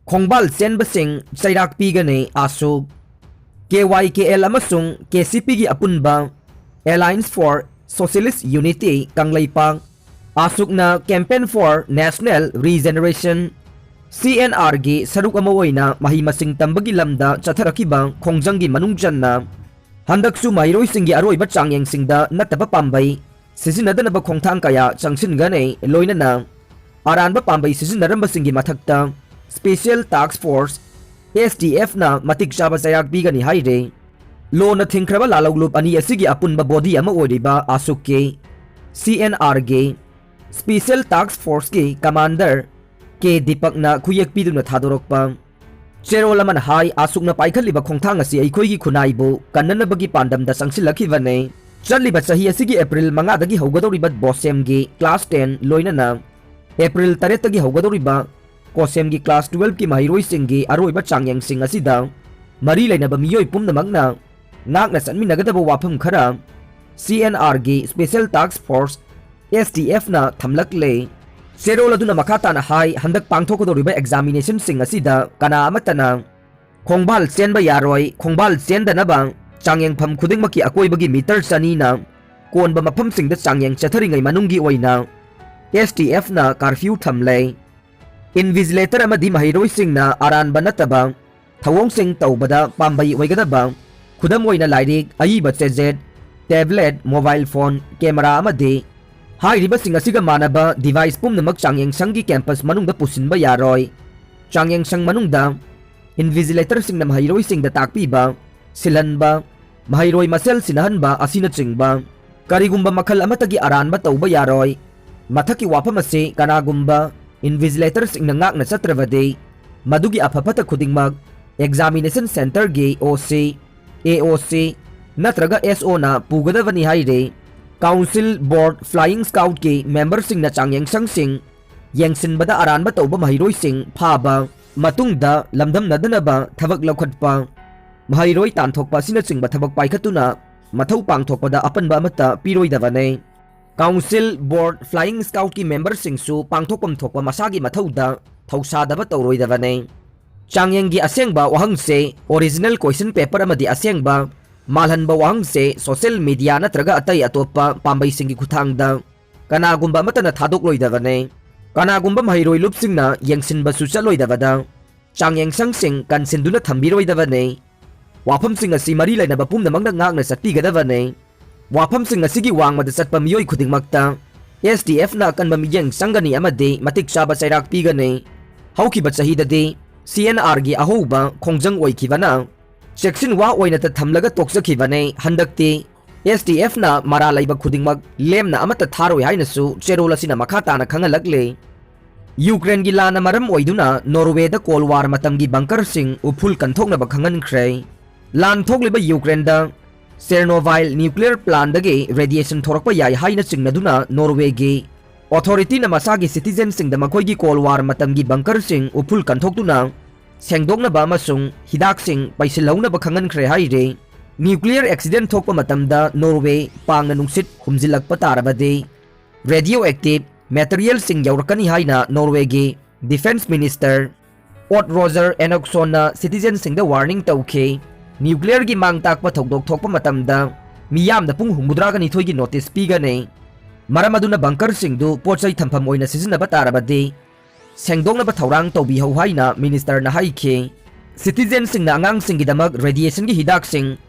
Khongbal Chenbasing Cheirak Pigani ASUK KYKL amasung KCP gi apunba Alliance for Socialist Unity Kanglaipang ASUK na Campaign for National Regeneration CNR gi saruk amaway na mahimasing tambagi lamda chatharakibang khongjanggi manungjan na handaksu mahiroy singi aroy ba changyang singda nataba pambay sisinadana ba khongthang kaya changsin gane loina na aran ba pambay sisinaramba singi mathakta Special Task Force STF na matik chaba Cheirak Pigani haire lo na thingkraba lalawlup ani asigi apunba body ama oiriba ASUK ke CNR ge Special Task Force ke Commander ke Dipak na kuyak piduna thadorokpa Cherolaman hai ASUK na paikhaliba khongthang asi aikhoigi khunaibo kannanabagi pandam da sangsilakibane chaliba chahi asigi April 5 dagi haugadoriba bosem ge class 10 loina na April 3 dagi haugadoriba Kosem gi class 12 ki mahiroi singgi aroiba changyang sing asida mari lainaba miyoi pumnamagna ngakna sanminagadaba wafam khara CNR gi Special Task Force STF na thamlakle seroladuna makata na hai handak pangthokodoriba examination sing asida kana amatana Khongbal chenba yaroi Khongbal chendanaba changyang pham khudingmaki akoibagi meter sani na konba mafam singda changyang chatharingai manunggi oina STF na curfew thamle Invigilator amadi mahiroi sing na aran banataba thawong sing tawbada pambay oigadaba khudam oina lairik aiba chejet tablet mobile phone camera amadi hairiba sing asiga manaba device pumnamak changyang sangi campus manungda pusinba yaroi changyang sang manungda invigilator sing na mahiroi sing da takpiba silanba mahiroi masel sinahanba asina chingba karigumba makhal amatagi aran ba tawba yaroi mathaki wafam ase kanagumba Invigilator sing nangak na satravade madugi apapata khudingmag examination center ge OC AOC natraga SO na pugadavani haire council board flying scout ke member sing na changyang sang sing yengsin bada aran ba tawba mahiroi sing phaba matungda lamdam nadanaba thabak lokhatpa mahiroi tanthokpa sina chingba thabak paikhatuna mathau pangthokpada apanba amata piroi davane Council Board Flying Scout ki member sing su pangthokpam thokpa masagi mathauda thausadaba tawroidabane changyang gi asengba wahang se original question paper amadi asengba malhanba wahang se social media natraga atai atopa pambay singi kuthangda kanagumba matana thadokloidabane kanagumba mahiroi lupsing na yengsinba su chaloidabada changyang sangsing kansinduna thambiroidabane wafam sing asi mari lainaba pumnamangna ngakna satpigadabane Wafam sing asigi wangmada satpa miyoi khudingmakta STF na kanba miyang sangani amade matik chaba Cheirak Pigani haukiba chahidade CNR gi ahoba khongjang oikibana section wa oina ta thamlaga toksakibane handakte STF na mara laiba khudingmak lemna amata tharoi haina su cherola sina makhata na khangalakle Ukraine gi lana maram oiduna Norway da Cold War matamgi bunker sing uphul kanthokna ba khangan khre lan thokliba Ukraine da Chernobyl nuclear plant dagi radiation thorakpa yai haina chingnaduna Norway gi authority na masagi citizen sing da makhoi gi Cold War matamgi bunker sing uphul kanthokduna sengdokna ba masung hidak sing paisilhauna ba khangan khre haire nuclear accident thokpa matamda Norway pangna nungsit humjilakpa tarabade radioactive material sing yaurakani haina Norway gi defense minister Ott Roger Enokson na citizen sing da warning tawkhe Nuclear gi mang takpa thokdok thokpa matamda miyamda pung humudra ni thoigi notice pigane maramaduna bunker singdu pochai thampham oina sizinaba tarabade sengdongna ba thaurang tobi hau haina minister na haikhe citizen sing na angang singi damak radiation gi hidak sing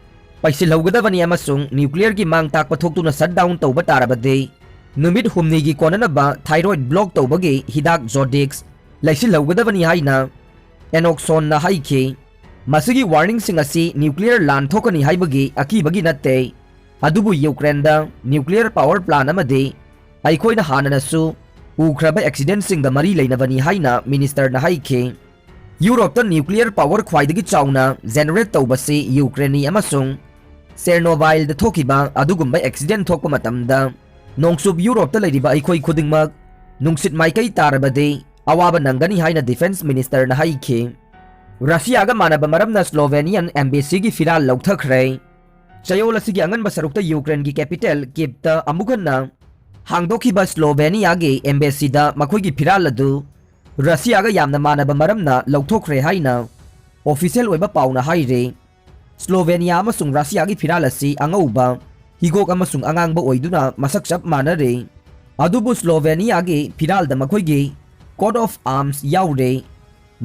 paisil haugadavani amasung nuclear gi mang takpa thoktuna shutdown tawba tarabade numit humni gi konana ba thyroid block tawbagi hidak Zodix laisil haugadavani haina Enokson na haikhe Masigi warning sing asi nuclear lan thokani haibagi akibagi natte adubu Ukraine da nuclear power plant amade aikhoina hanana su ukhraba accident sing da mari leinabani haina minister na haikhe Europe ta nuclear power khwaidagi chauna generate tawbasi Ukraine amasung Chernobyl da thokiba adugumba accident thokpa matamda nongsub Europe ta leiriba aikhoi khudingmak nungsit maikai tarabade awaba nangani haina defense minister na haikhe Russia ga manaba maramna Slovenian embassy gi firal lauthakre chayola sigi angan basarukta Ukraine gi capital Kiev ta amugan na hangdokhi ba Slovenia gi embassy da makhoi gi firal adu Russiaga yamna manaba maramna lawthokre haina official oiba pauna haire. Slovenia amasung Russiagi phiral asi angauba higok amasung angangba oiduna masak chap manare. Adubu Sloveniagi phiral da makhoigi Coat of Arms yaure.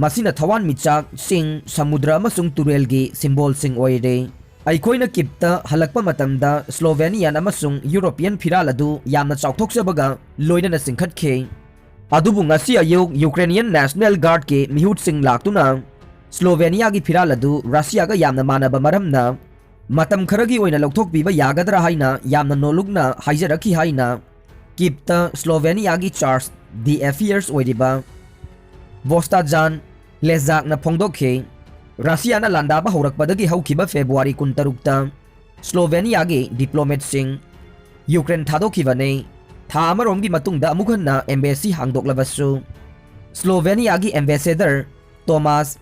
Masina thawan michak sing samudra amasung turelgi symbol sing oire. Aikoina kipta halakpa matamda Slovenian amasung European phiral adu yamna chawthoksabaga loinana singkhatkhe. Adubu ngasi ayuk Ukrainian National Guard ke mihut sing laktuna Slovenia gi phiral adu Russia ga yamna manaba maramna matam kharagi oina lokthokpiba yagadra haina yamna nolukna haijaraki haina kipta Slovenia gi charge the affairs oidiba Vostajan lezak na phongdokhe Russia na landaba horakpadagi haukiba February 16 ta Slovenia gi diplomat sing Ukraine thadokibane tha amaromgi matungda amukhanna embassy hangdoklabasu Slovenia gi ambassador Thomas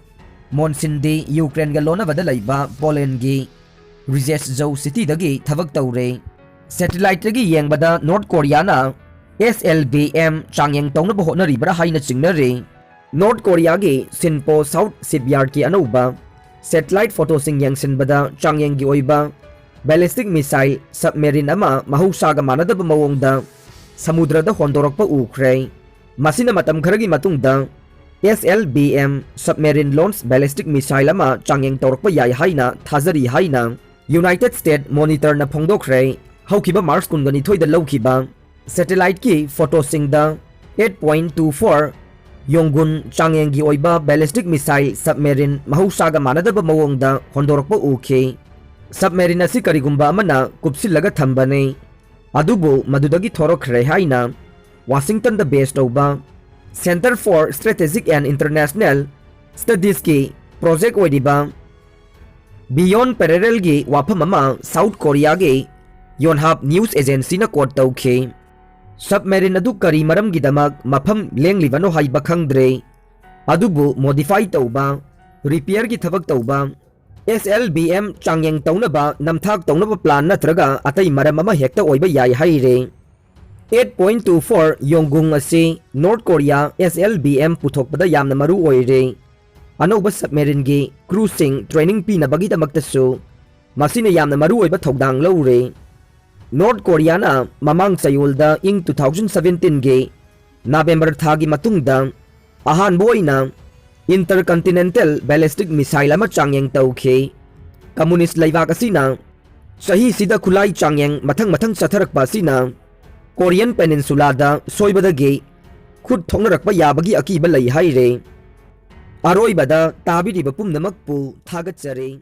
Monsindi Ukraine ga lonabada laiba Poland gi Rizhezhou city dagi thabak tawre satellite gi yengbada North Korea na SLBM changyeng tongna bo honaribra haina chingnare North Korea gi Sinpo South Shipyard ki anauba satellite photo sing yangsinbada changyeng gi oiba ballistic missile submarine ama mahausaga manadaba mawongda samudrada hondorakpa ukhre masina matam kharagi matungda SLBM submarine launch ballistic missile ama changyeng tawrakpa yai haina thazari haina United States monitor na phongdokre haukiba March 12 da lawkiba satellite ki photo singda 8.24 Yonggun changyeng gi oiba ballistic missile submarine mahausaga manadaba mawongda hondorakpa ukhe submarine asi karigumba amana kupsilaga thambane adubu madudagi thorokre haina Washington da based over Center for Strategic and International Studies ki project oidiba Beyond Parallel gi wafam ama South Korea gi Yonhap News Agency na quote tawkhe submarine adu kari maram gidamak mafam lenglibano haiba khangdre adubu modify tawba repair gi thabak tawba SLBM changyeng tawnaba namthak tawnaba plan natraga atai maram ama hekta oiba yai haire 8.24 Yonggung asi North Korea SLBM puthokpada yamna maru oire anauba submarine gi cruising training pinabagi damaktasu masina yamna maru oiba thogdang lawre North Korea na mamang sayulda ing 2017 gi November thagi matungda ahan boina intercontinental ballistic missile ama changyeng tawkhe communist laibak asina sahi sida khulai changyeng mathang satharakpa asina Korean Peninsula da soibadagi khud thongnarakpa yabagi akiba lai haire aroibada tabiriba pumnamakpu thagachare